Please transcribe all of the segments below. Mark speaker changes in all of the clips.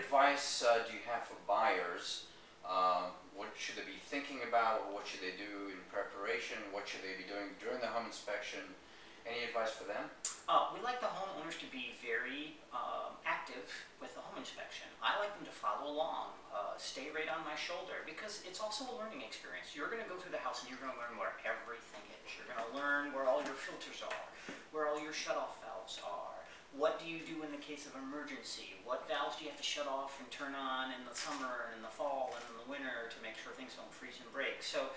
Speaker 1: advice do you have for buyers? What should they be thinking about? What should they do in preparation? What should they be doing during the home inspection? Any advice for them?
Speaker 2: We like the homeowners to be very active with the home inspection. I like them to follow along, stay right on my shoulder, because it's also a learning experience. You're going to go through the house and you're going to learn where everything is. You're going to learn where all your filters are, where all your shutoff valves are. What do you do in the case of emergency? What valves do you have to shut off and turn on in the summer and in the fall and in the winter to make sure things don't freeze and break? So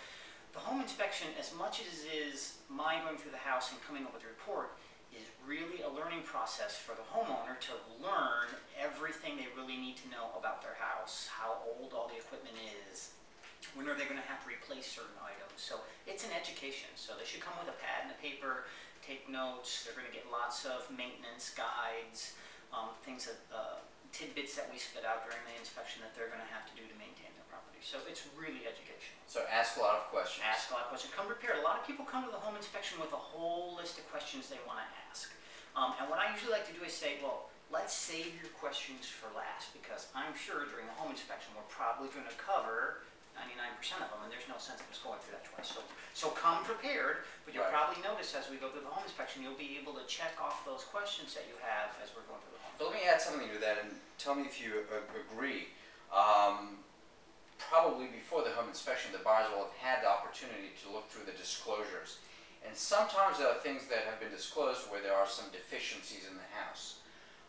Speaker 2: the home inspection, as much as it is my going through the house and coming up with a report, is really a learning process for the homeowner to learn everything they really need to know about their house, how old all the equipment is, when are they going to have to replace certain items. So it's an education. So they should come with a pad and a paper, take notes. They're going to get lots of maintenance guides, things that, tidbits that we spit out during the inspection that they're going to have to do to maintain their property. So it's really educational.
Speaker 1: So ask a lot of questions.
Speaker 2: Ask a lot of questions. Come prepared. A lot of people come to the home inspection with a whole list of questions they want to ask. And what I usually like to do is say, well, let's save your questions for last, because I'm sure during the home inspection we're probably going to cover 99% of them, and there's no sense of us going through that twice. So come prepared, but you'll probably notice as we go through the home inspection, you'll be able to check off those questions that you have as we're going through the home.
Speaker 1: But let me add something to that, and tell me if you agree. Probably before the home inspection, the buyers will have had the opportunity to look through the disclosures. And sometimes there are things that have been disclosed where there are some deficiencies in the house.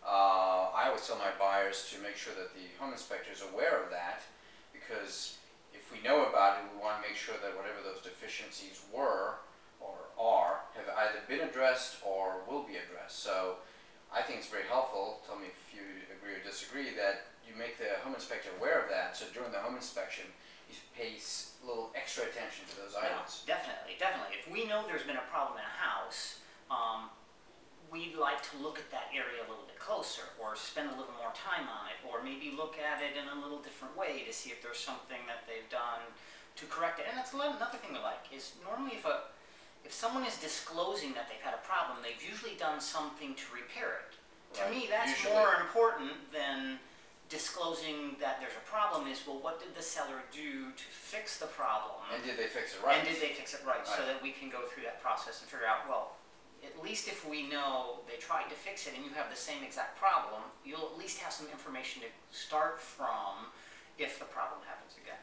Speaker 1: I always tell my buyers to make sure that the home inspector is aware of that, because if we know about it, we want to make sure that whatever those deficiencies were or are have either been addressed or will be addressed. So I think it's very helpful, tell me if you agree or disagree, that you make the home inspector aware of that, so during the home inspection you pay a little extra attention to those items.
Speaker 2: Yeah, definitely, definitely. If we know there's been a problem in a house, we'd like to look at that area a little bit closer, or spend a little more time on it, or maybe look at it in a little different way to see if there's something that they've done to correct it. And that's another thing we like, is normally if someone is disclosing that they've had a problem, they've usually done something to repair it. Right. To me, that's more important than disclosing that there's a problem. Is, well, what did the seller do to fix the problem?
Speaker 1: And did they fix it right?
Speaker 2: And did they fix it right, so that we can go through that process and figure out, well, at least if we know they tried to fix it and you have the same exact problem, you'll at least have some information to start from if the problem happens again.